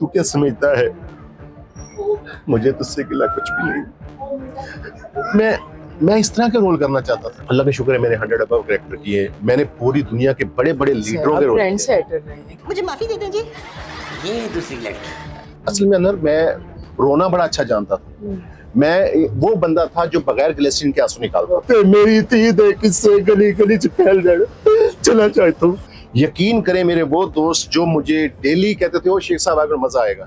तू क्या समझता है, मुझे तुझसे गिला कुछ भी नहीं। मैं इस तरह के रोल करना चाहता था। अल्लाह का शुक्र है मैंने 100 अबव कैरेक्टर किए। मैंने पूरी दुनिया के बड़े बड़े लीडरों के रोल किए। मुझे माफी दे दीजिए। ये दूसरी लड़की। असल में अंदर मैं रोना बड़ा अच्छा जानता था। मैं वो बंदा था जो बगैर ग्लिसरीन के आंसू निकालता था। मेरी थी दे किससे गली गली च फैल जाए चला चाहे तो। यकीन करें मेरे वो दोस्त जो मुझे डेली कहते थे, वो शेख साहब अगर मजा आएगा।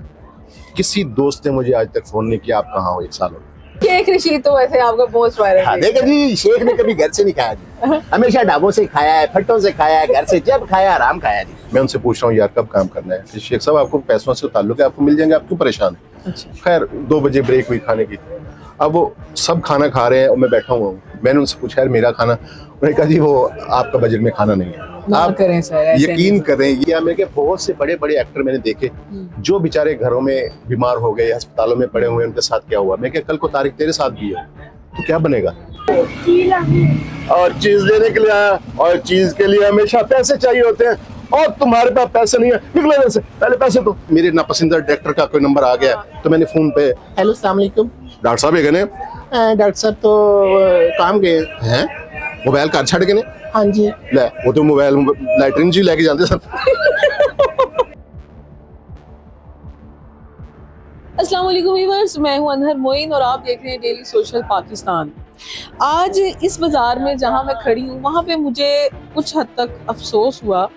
किसी दोस्त ने मुझे आज तक फोन नहीं किया, आप कहाँ हो, 1 साल हो। शेख रशीद तो वैसे आपका मोस्ट वायरल हाँ, देखा जी, शेख ने कभी घर से नहीं खाया जी, हमेशा ढाबों से खाया है, फट्टों से खाया है, घर से जब खाया आराम खाया जी। मैं उनसे पूछ रहा हूँ यार कब काम करना है। शेख साहब आपको पैसों से ताल्लुक है, आपको मिल जाएंगे, आप क्यों परेशान है। खैर 2 बजे ब्रेक हुई खाने की। अब वो सब खाना खा रहे हैं और मैं बैठा हुआ हूँ। मैंने उनसे पूछा यार मेरा खाना, उन्होंने कहा जी वो आपका बजट में खाना नहीं है। आप करें सर, यकीन करें, ये मेरे बहुत से बड़े बड़े एक्टर मैंने देखे जो बेचारे घरों में बीमार हो गए, अस्पतालों में पड़े हुए, उनके साथ क्या हुआ। मैं क्या कल को तारीख तेरे साथ भी है तो क्या बनेगा। और चीज लेने के लिए आया, और चीज के लिए हमेशा पैसे चाहिए होते हैं, और तुम्हारे पास पैसे नहीं है, निकलो यहाँ से, पहले पैसे दो। मेरे नापसंदीदा डायरेक्टर का कोई नंबर आ गया तो मैंने फोन पे, हेलो अस्सलाम वालेकुम डॉक्टर साहब है, डॉक्टर साहब तो काम गए हैं, मोबाइल घर छड़ गए। हाँ जी, ले वो तो मोबाइल लैटरिन जी लेके जाते सब। अस्सलाम वालेकुम व्यूअर्स, मैं हूं अनहर मोइन और आप देख रहे हैं डेली सोशल पाकिस्तान। आज इस बाज़ार में जहां मैं खड़ी हूं वहां पे मुझे कुछ हद तक अफसोस हुआ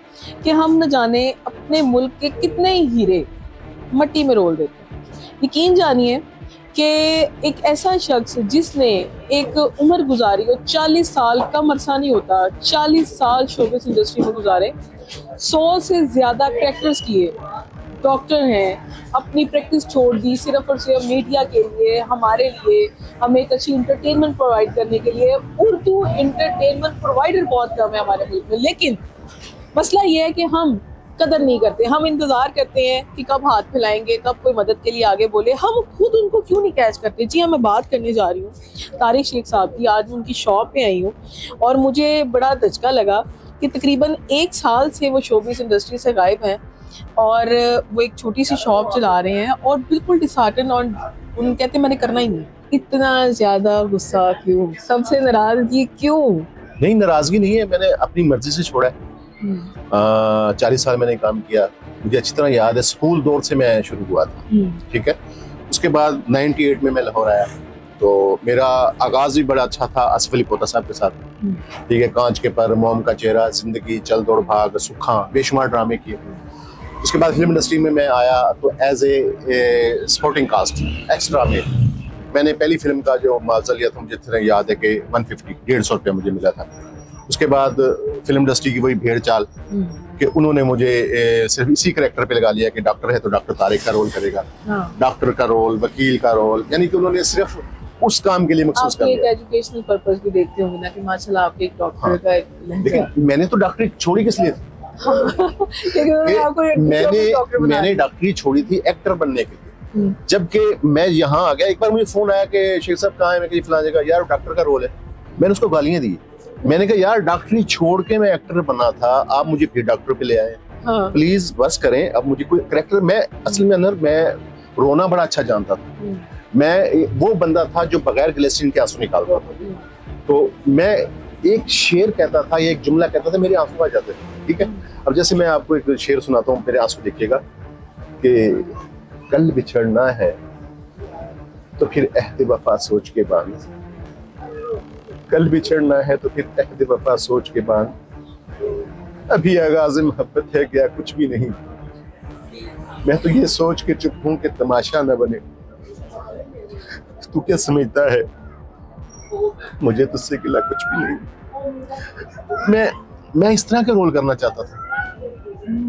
कि हम न जाने अपने मुल्क के कितने ही हीरे मट्टी में रोल देते हैं। यकीन जानिए कि एक ऐसा शख्स जिसने एक उम्र गुजारी हो, 40 साल कम अरसा नहीं होता, 40 साल शोबिस इंडस्ट्री में गुजारे, 100 से ज़्यादा कैरेक्टर्स किए, डॉक्टर हैं, अपनी प्रैक्टिस छोड़ दी सिर्फ और सिर्फ मीडिया के लिए, हमारे लिए, हमें एक अच्छी इंटरटेनमेंट प्रोवाइड करने के लिए। उर्दू इंटरटेनमेंट प्रोवाइडर बहुत कम है हमारे मुल्क में, लेकिन मसला ये है कि हम कदर नहीं करते। हम इंतज़ार करते हैं कि कब हाथ फैलाएंगे, कब कोई मदद के लिए आगे बोले। हम खुद उनको क्यों नहीं कैच करते। जी हाँ, मैं बात करने जा रही हूँ तारिक शेख साहब की। आज मैं उनकी शॉप पे आई हूँ और मुझे बड़ा धचका लगा कि तकरीबन 1 साल से वो शोबिस इंडस्ट्री से गायब हैं और वो एक छोटी सी शॉप चला रहे हैं और बिल्कुल डिसहार्टन, और उन कहते मैंने करना ही नहीं। इतना ज़्यादा गुस्सा क्यों, सबसे नाराज़गी क्यों? नहीं, नाराज़गी नहीं है, मैंने अपनी मर्जी से छोड़ा है। 40 साल मैंने काम किया, मुझे अच्छी तरह याद है, स्कूल दौर से मैं शुरू हुआ था। ठीक है, उसके बाद 98 में मैं लाहौर आया, तो मेरा आगाज भी बड़ा अच्छा था आसिफ अली पोता साहब के साथ। ठीक है, कांच के पर, मोम का चेहरा, जिंदगी, चल दौड़ भाग, सुखा, बेशुमार ड्रामे किए। उसके बाद फिल्म इंडस्ट्री में मैं आया तो as a supporting cast extra में मैंने पहली फिल्म का जो मुआवजा लिया था, मुझे इतना याद है कि 150 रुपया मुझे मिला था। उसके बाद फिल्म इंडस्ट्री की वही भेड़ चाल कि उन्होंने मुझे सिर्फ इसी कैरेक्टर पे लगा लिया कि डॉक्टर है तो डॉक्टर तारिक का रोल करेगा, डॉक्टर का रोल, वकील का रोल, यानी कि उन्होंने सिर्फ उस काम के लिए मखसूस कर लिया। आप एक एजुकेशनल पर्पस भी देखते होंगे ना कि माशाल्लाह आप एक डॉक्टर का एक लहजा। लेकिन मैंने तो डॉक्टरी छोड़ी किस लिए थी? मैंने डॉक्टरी छोड़ी थी एक्टर बनने के लिए। जबकि मैं यहाँ आ गया, एक बार मुझे फोन आया कि शेख साहब कहाँ है, मैं कहीं फलाने जगह, यार डॉक्टर का रोल है। मैंने उसको गालियां दी, मैंने कहा यार डॉक्टरी छोड़ के मैं एक्टर बना था, आप मुझे फिर डॉक्टर पे ले आए। प्लीज बस करें, अब मुझे कोई कैरेक्टर, मैं असल में अंदर मैं रोना बड़ा अच्छा जानता था। मैं वो बंदा था जो बगैर ग्लिसरीन के आंसू निकालता था। तो मैं एक शेर कहता था, एक जुमला कहता था, मेरे आंसू आ जाते थे। ठीक है, अब जैसे मैं आपको एक शेर सुनाता हूँ, मेरे आंसू देखिएगा कि कल बिछड़ना है तो फिर अहद वफा सोच के बांध, कल बिछड़ना है तो फिर अहद वफा सोच के बांध, अभी आगाज़ मोहब्बत है क्या कुछ भी नहीं, मैं तो ये सोच के चुप हूं कि तमाशा न बने, तू क्या समझता है, मुझे तुझसे गिला कुछ भी नहीं। मैं इस तरह का रोल करना चाहता था,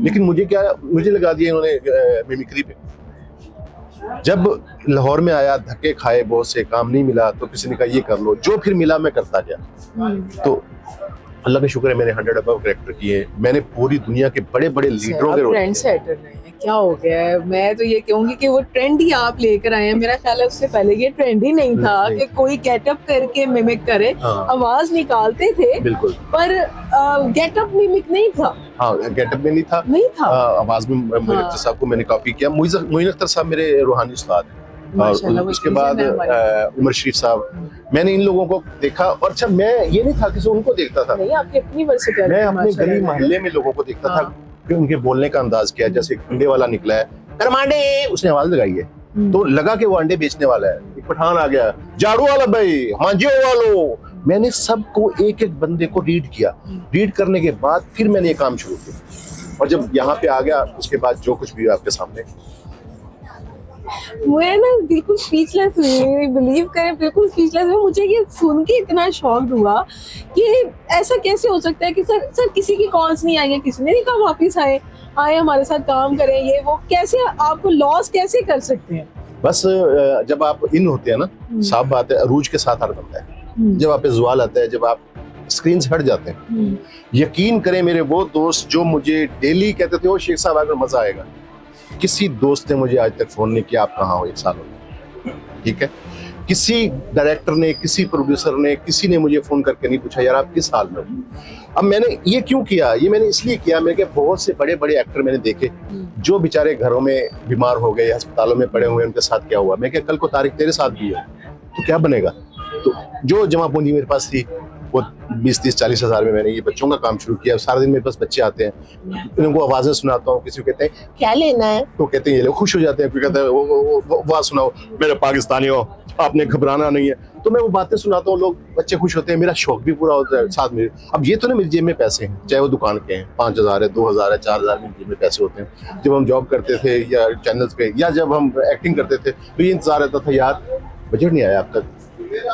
लेकिन मुझे लगा दिया इन्होंने मिमिक्री पे। जब लाहौर में आया, धक्के खाए, बहुत से काम नहीं मिला, तो किसी ने कहा ये कर लो, जो फिर मिला मैं करता गया। तो अल्लाह का शुक्र है मैंने 100 अबव कैरेक्टर किए। मैंने पूरी दुनिया के बड़े बड़े लीडरों के रोल ट्रेंड सेटर रहे हैं। क्या हो गया है, मैं तो ये कहूंगी कि वो ट्रेंड ही आप लेकर आए हैं। मेरा ख्याल है उससे पहले ये ट्रेंड ही नहीं था कि कोई गेटअप करके मिमिक करे। आवाज निकालते थे बिल्कुल, पर गेटअप मिमिक नहीं था? हाँ, गेटअप में नहीं था, नहीं था। आवाज में मोइन अख्तर साहब को मैंने कॉपी किया। मोइन अख्तर साहब मेरे रूहानी उस्ताद हैं। और उसके बाद उमर शरीफ साहब, मैंने इन लोगों को देखा। और अच्छा, मैं ये नहीं था कि उनको देखता था, नहीं, आपकी अपनी वर्सेटैलिटी, मैं अपने गली मोहल्ले में लोगों को देखता था कि उनके बोलने का अंदाज क्या है। जैसे अंडे वाला निकला है, अरमांडे, उसने आवाज लगाई है तो लगा कि वो अंडे बेचने वाला है। एक पठान आ गया, झाड़ू वाला भाई, मांझे वालो। मैंने सबको एक एक बंदे को रीड किया। रीड करने के बाद फिर मैंने ये काम शुरू किया, और जब यहाँ पे आ गया उसके बाद जो कुछ भी आपके सामने, मैं ना बिल्कुल स्पीचलेस हुई, बिलीव करें, बिल्कुल स्पीचलेस हुई। मुझे ये सुन के इतना शॉक हुआ कि ऐसा कैसे हो सकता है कि सर किसी की कॉल्स नहीं आई है, किसी ने नहीं कहा वापस आए हमारे साथ काम करें, ये वो। कैसे आपको लॉस कैसे कर सकते हैं? बस जब आप इन होते हैं ना, साफ बात है, अरूज के साथ हर बनता है। जब आप पे ज़वाल आता है, जब आप स्क्रीन से हट जाते हैं, यकीन करें मेरे वो दोस्त जो मुझे डेली कहते थे, वो शेख साहब अगर मजा आएगा, किसी दोस्त ने मुझे आज तक फोन नहीं किया आप कहाँ हो, 1 साल हो गया, ठीक है। किसी डायरेक्टर ने, किसी प्रोड्यूसर ने, किसी ने मुझे फोन करके नहीं पूछा यार आप किस हाल में हो। अब मैंने ये क्यों किया, ये मैंने इसलिए किया, मैंने बहुत से बड़े बड़े एक्टर मैंने देखे जो बेचारे घरों में बीमार हो गए, अस्पतालों में पड़े हुए, उनके साथ क्या हुआ। मैं क्या कल को तारीख तेरे साथ भी है तो क्या बनेगा। तो जो जमा पूंजी मेरे पास थी वो 20-30-40 हज़ार में मैंने ये बच्चों का काम शुरू किया। सारा दिन मेरे पास बच्चे आते हैं, उनको आवाज़ें सुनाता हूँ। किसी को कहते हैं क्या लेना है, तो कहते हैं ये लोग खुश हो जाते हैं, कोई कहते हैं वो बात सुनाओ, मेरे पाकिस्तानी हो, आपने घबराना नहीं है। तो मैं वो बातें सुनाता हूँ, लोग बच्चे खुश होते हैं, मेरा शौक भी पूरा होता है साथ में। अब ये तो नहीं मेरी जेब में पैसे हैं, चाहे वो दुकान के हैं, 5,000 है, 2,000 है, 4,000 मेरी जेब में पैसे होते हैं। जब हम जॉब करते थे या चैनल्स पे, या जब हम एक्टिंग करते थे, तो ये इंतजार रहता था यार बजट नहीं आया अब तक,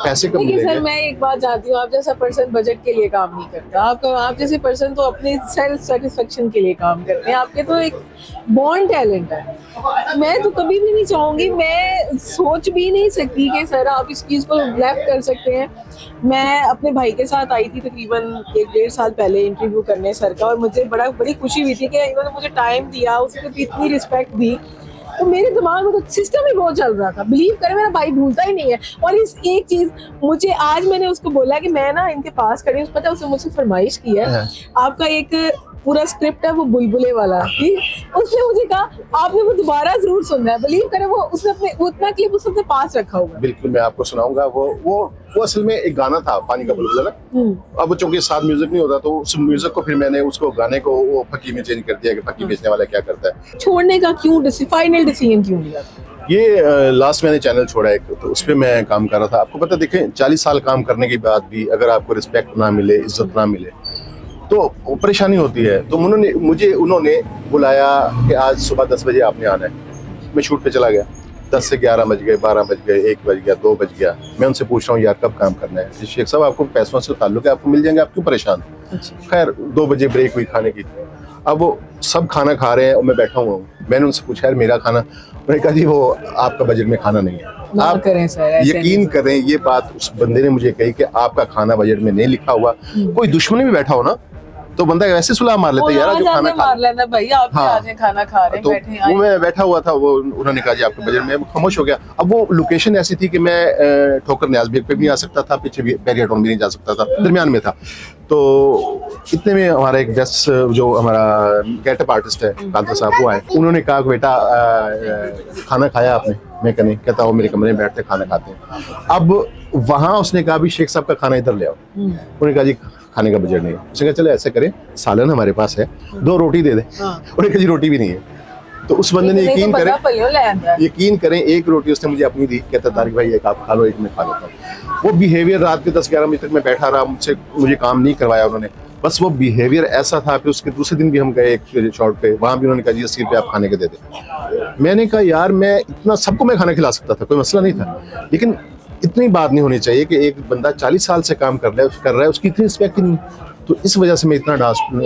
पैसे कब मिलेंगे। सर मैं एक बात जानती हूँ, आप जैसा पर्सन बजट के लिए काम नहीं करता। आप जैसे पर्सन तो अपने सेल्फ सेटिस्फेक्शन के लिए काम करते हैं। आपके तो एक बॉर्न टैलेंट है। मैं तो कभी भी नहीं चाहूंगी, मैं सोच भी नहीं सकती कि सर आप इस चीज़ को लेफ्ट कर सकते हैं। मैं अपने भाई के साथ आई थी तकरीबन 1-1.5 साल पहले इंटरव्यू करने सर का, और मुझे बड़ी खुशी हुई थी कि इन्होंने मुझे टाइम दिया, उसको भी इतनी रिस्पेक्ट दी। तो मेरे दिमाग में तो सिस्टम ही बहुत चल रहा था। बिलीव करें मेरा भाई भूलता ही नहीं है। और इस एक चीज मुझे आज मैंने उसको बोला कि मैं ना इनके पास खड़ी हूँ, पता है उसने मुझसे फरमाइश की है, आपका एक पूरा स्क्रिप्ट है वो बुलबुले वाला, उसने मुझे कहा आपने वो दोबारा जरूर सुनना है। बिलीव करें वो उसने अपने उतना क्लिप उसने पास रखा हुआ। बिल्कुल मैं आपको सुनाऊंगा। वो असल में एक गाना था पानी का बुलबुला ना। अब चूंकि साथ म्यूजिक नहीं होता तो उस म्यूजिक को फिर मैंने उसको गाने को वो फकी में चेंज कर दिया कि फकी बेचने वाला क्या करता है। छोड़ने का क्यों फाइनल डिसीजन क्यों लिया? ये लास्ट मैंने चैनल छोड़ा एक, तो उस पर मैं काम कर रहा था। आपको पता, देखें 40 साल काम करने के बाद भी अगर आपको रिस्पेक्ट ना मिले, इज्जत ना मिले, तो परेशानी होती है। तो उन्होंने बुलाया कि आज सुबह 10 बजे आपने आना है। मैं शूट पे चला गया, 10 से 11 बज गए, 12 बज गए, 1 बज गया, 2 बज गया। मैं उनसे पूछ रहा हूँ यार कब काम करना है। शेख साहब आपको पैसों से ताल्लुक है, आपको मिल जाएंगे, आप क्यों परेशान। खैर 2 बजे ब्रेक हुई खाने की। अब वो सब खाना खा रहे हैं और मैं बैठा हुआ हूँ। मैंने उनसे पूछा यार मेरा खाना, मैंने कहा जी वो आपका बजट में खाना नहीं है। आप करें सर, यकीन करें ये बात उस बंदे ने मुझे कही कि आपका खाना बजट में नहीं लिखा हुआ। कोई दुश्मन भी बैठा हो ना तो बंदा वैसे सुलह मार लेता है यार जो खाना खा लेना भाई, आप आज खाना खा रहे हैं, तो बैठे वो मैं बैठा हुआ था, वो उन्होंने कहा जी आपके बजट में, खामोश हो गया। अब वो लोकेशन ऐसी थी कि मैं ठोकर न्याज बेग पे भी आ सकता था, पीछे भी बैरियाटोन भी नहीं जा सकता था, दरमियान में था। तो इतने में हमारा एक गेस्ट जो हमारा गेटअप आर्टिस्ट है कांता साहब, वो आए। उन्होंने कहा बेटा खाना खाया आपने? मैं कहने कहता हूँ मेरे कमरे में बैठते खाना खाते हैं। अब वहाँ उसने कहा भी शेख साहब का खाना इधर ले आओ। उन्होंने कहा जी खाने का बजट नहीं है। उसने कहा चलो ऐसे करें, सालन हमारे पास है, 2 रोटी दे दे। उन्होंने कहा जी रोटी भी नहीं है। तो उस बंदे ने यकीन करें 1 रोटी उसने मुझे अपनी दी, कहता तारिक भाई एक आप खा लो, एक मैं खा लेता हूँ। वो बिहेवियर रात के 10-11 बजे तक मैं बैठा रहा, मुझे काम नहीं करवाया उन्होंने। बस वो बिहेवियर ऐसा था कि उसके दूसरे दिन भी हम गए एक शॉट पे, वहाँ भी उन्होंने कहा जी 80 रुपये आप खाने के दे दे। मैंने कहा यार मैं इतना सबको मैं खाना खिला सकता था, कोई मसला नहीं था, लेकिन इतनी बात नहीं होनी चाहिए कि एक बंदा 40 साल से काम कर रहा है उसकी इतनी रिस्पेक्ट ही नहीं। तो इस वजह से मैं इतना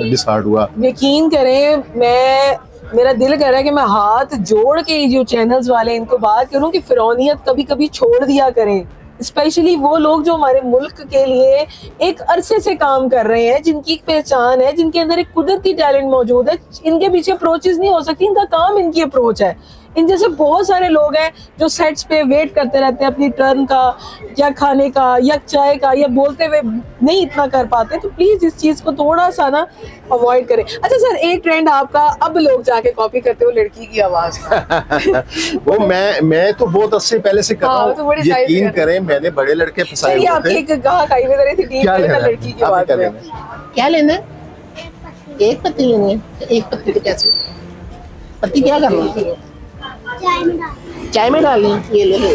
डिसहार्ट हुआ। यकीन करें मेरा दिल कह रहा है कि मैं हाथ जोड़ के जो चैनल्स वाले इनको बात करूं कि फिरौनियत कभी कभी छोड़ दिया करें। स्पेशली वो लोग जो हमारे मुल्क के लिए एक अरसे से काम कर रहे हैं, जिनकी एक पहचान है, जिनके अंदर एक कुदरती टैलेंट मौजूद है। इनके पीछे अप्रोचेस नहीं हो सकती, इनका काम इनकी अप्रोच है। इन जैसे बहुत सारे लोग हैं जो सेट्स पे वेट करते रहते हैं अपनी टर्न का, या खाने का, या चाय का, या बोलते हुए नहीं इतना कर पाते। तो प्लीज इस चीज को थोड़ा सा ना अवॉइड करें। अच्छा सर, एक ट्रेंड आपका अब लोग जाके कॉपी करते हो लड़की की आवाज का। वो मैं तो बहुत अच्छे पहले से कर रहा हाँ, तो हूँ, बड़ी तारीफ यकीन कर करें मैंने बड़े लड़के फंसाए चलिए हुए आपकी थे। एक गाहक आई हुई रही थी टीम क्या में लेना है? लड़की की आपने आवाज क्या में। लेना है? क्या लेना है? एक पत्ती लेनी है। एक पत्ती तो कैसे? पत्ती क्या करना है? चाय में डालनी है। ये ले लो।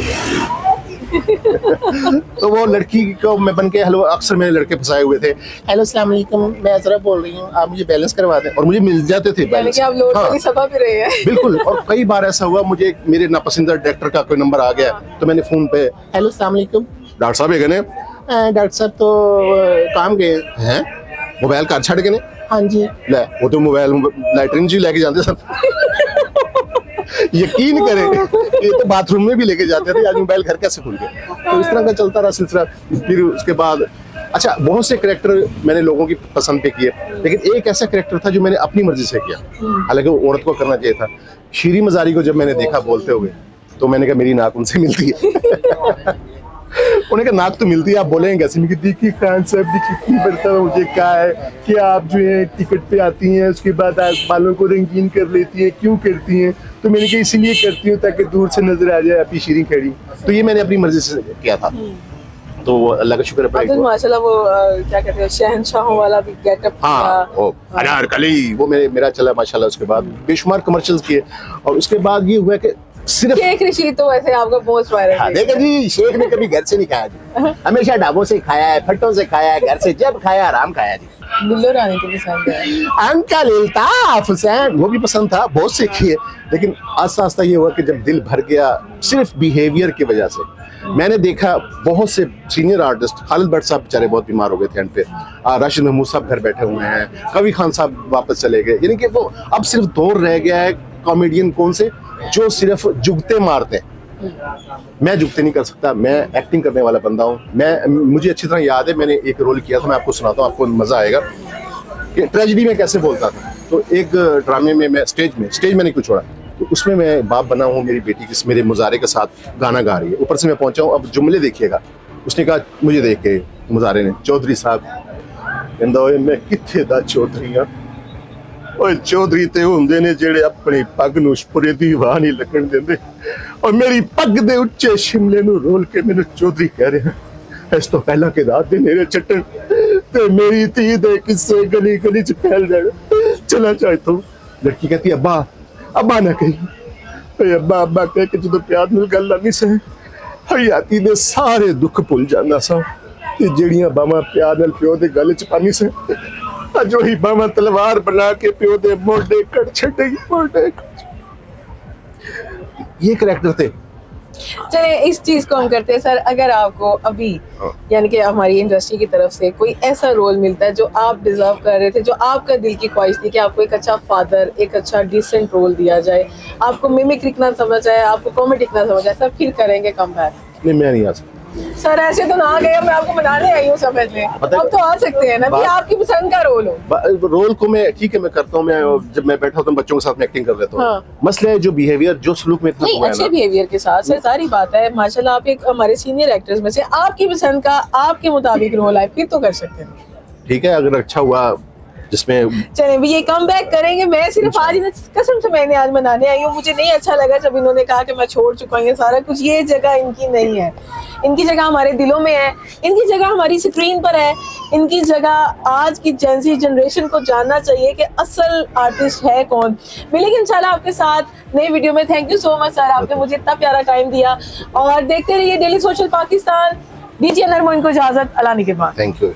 तो वो लड़की को मैं बन के हेलो, अक्सर मेरे लड़के फंसाए हुए थे, हेलो अस्सलाम वालेकुम, मैं अजरा बोल रही हूँ, आप मुझे बैलेंस करवा दें, और मुझे मिल जाते थे यानी बैलेंस। कि आप लोड हाँ, वाली सभा पे रहे हैं। बिल्कुल। और कई बार ऐसा हुआ, मुझे मेरे नापसंदीदा डायरेक्टर का कोई नंबर आ गया, तो मैंने फोन पे, हेलो अस्सलाम वालेकुम। डॉक्टर साहब है गए, डॉक्टर साहब तो काम गए हैं मोबाइल घर छड़ गए ने? हाँ जी। ले वो तो मोबाइल लैटरिन जी लेके जाते सर। यकीन करें, ये तो बाथरूम में भी लेके जाते थे, आज मोबाइल घर कैसे खुल गए? तो इस तरह का चलता रहा सिलसिला। फिर उसके बाद अच्छा, बहुत से करैक्टर मैंने लोगों की पसंद पे किए, लेकिन एक ऐसा करैक्टर था जो मैंने अपनी मर्जी से किया, हालांकि वो औरत को करना चाहिए था। शीरी मजारी को जब मैंने देखा बोलते हुए, तो मैंने कहा मेरी नाक उनसे मिलती है। उन्हें कहा नाक तो मिलती है, आप बोलेंगे कैसे? मैं देखिए खान साहब जी कितनी मरतबा मुझे कहा है कि आप जो है टिकट पे आती हैं, उसके बाद आप बालों को रंगीन कर लेती हैं, क्यों करती हैं? तो मैंने कहा इसलिए करती हूँ ताकि दूर से नजर आ जाए आपकी शीरी खड़ी। तो ये मैंने अपनी मर्जी से किया था, तो वो अल्लाह का शुक्र है। अब्दुल माशाल्लाह वो क्या कहते हैं, शहंशाहों वाला भी गेटअप। हाँ, वो अनारकली वो मेरा चला माशाल्लाह। उसके बाद बेशुमार कमर्शियल्स किए, और उसके बाद ये हुआ कि सिर्फ शेख रशीद तो वैसे आपका मोस्ट वायरल है। देखा जी, शेख ने कभी घर से नहीं खाया जी, हमेशा ढाबों से खाया है, फट्टों से खाया है, घर से जब खाया आराम खाया जी। बिल्लो रानी को पसंद है। अंकल इल्ताफ हुसैन वो भी पसंद था, बहुत से किए, लेकिन आस्ता आस्ता ये हुआ कि जब दिल भर गया सिर्फ बिहेवियर की वजह से। मैंने देखा बहुत से सीनियर आर्टिस्ट, खालिद भट्ट साहब बेचारे बहुत बीमार हो गए थे एंड पे, राशिद महमूद साहब घर बैठे हुए हैं, कवि खान साहब वापस चले गए, यानी कि वो अब सिर्फ दौर रह गया है कॉमेडियन कौन से जो सिर्फ जुगते मारते हैं। मैं जुगते नहीं कर सकता, मैं एक्टिंग करने वाला बंदा हूँ। मुझे अच्छी तरह याद है, मैंने एक रोल किया था, मैं आपको सुनाता हूँ, आपको मजा आएगा कि ट्रेजेडी में कैसे बोलता था। तो एक ड्रामे में मैं स्टेज में नहीं कुछ छोड़ा, तो उसमें मैं बाप बना हूँ, मेरी बेटी किस मेरे मुजारे के साथ गाना गा रही है, ऊपर से मैं पहुंचा हूँ। अब जुमले देखिएगा, उसने कहा मुझे देख के मुजारे ने, चौधरी साहब कहंदा ओए मैं किथे दा चौधरी हाँ, ओए चौधरी ते हुंदे ने जेड़े अपनी पग नूं पुरे दी वाह नहीं लगन देंदे, और मेरी पग दे उच्चे शिमले नूं रोल के मैनूं चौधरी कह रहे हैं। इस तो पहला कि रात दे मेरे चट्टन ते मेरी धी दे किस्से गली गली च फैल जाए, चला जाए। तो लड़की कहती अब्बा अब्बा ना कही, अब्बा अब्बा कह के जो प्यार नाल गल नहीं से हयाती दे सारे दुख भुल जांदा सा, ते जेड़ियां बावां प्यार नाल प्यो दे गल च पानी से, अज वही बावां तलवार बना के प्यो दे मोढे कट छड्डी, मोढे। ये करैक्टर थे। चलिए इस चीज को हम करते हैं सर। अगर आपको अभी यानी कि हमारी इंडस्ट्री की तरफ से कोई ऐसा रोल मिलता है जो आप डिजर्व कर रहे थे, जो आपका दिल की ख्वाहिश थी कि आपको एक अच्छा फादर, एक अच्छा डिसेंट रोल दिया जाए, आपको मिमिक्रिक ना समझ आए, आपको कॉमेडिक ना समझ आए, सर फिर करेंगे कमबैक? नहीं, मैं नहीं आ सकता सर। ऐसे तो ना गए, मैं आपको बनाने आई हूँ, समझ लें। अब तो आ सकते हैं ना, भी आपकी पसंद का रोल हो। रोल को मैं ठीक है मैं करता हूँ, मैं जब मैं बैठा होता हूँ बच्चों के साथ में एक्टिंग कर लेता हूँ। हाँ। मसला है जो बिहेवियर, जो सलूक में नहीं, अच्छे बिहेवियर के साथ सर, सारी बात है। माशाल्लाह आप एक हमारे सीनियर एक्टर्स में से आपकी पसंद का, आपके मुताबिक रोल आए, फिर तो कर सकते हैं। ठीक है, अगर अच्छा हुआ जिसमें चले भी ये कम बैक करेंगे। मैं सिर्फ आज कसम से मैंने आज मनाने आई हूँ, मुझे नहीं अच्छा लगा जब इन्होंने कहा कि मैं छोड़ चुका हूँ ये सारा कुछ। ये जगह इनकी नहीं है, इनकी जगह हमारे दिलों में है, इनकी जगह हमारी स्क्रीन पर है, इनकी जगह आज की जेंजी जनरेशन को जानना चाहिए कि असल आर्टिस्ट है कौन। मिलेंगे इंशाल्लाह आपके साथ नई वीडियो में। Thank you so much sir, आपने मुझे इतना प्यारा टाइम दिया, और देखते रहिए डेली सोशल पाकिस्तान। दीजिए नरमोइन को इजाजत, अल्लाह निगहबान। Thank you.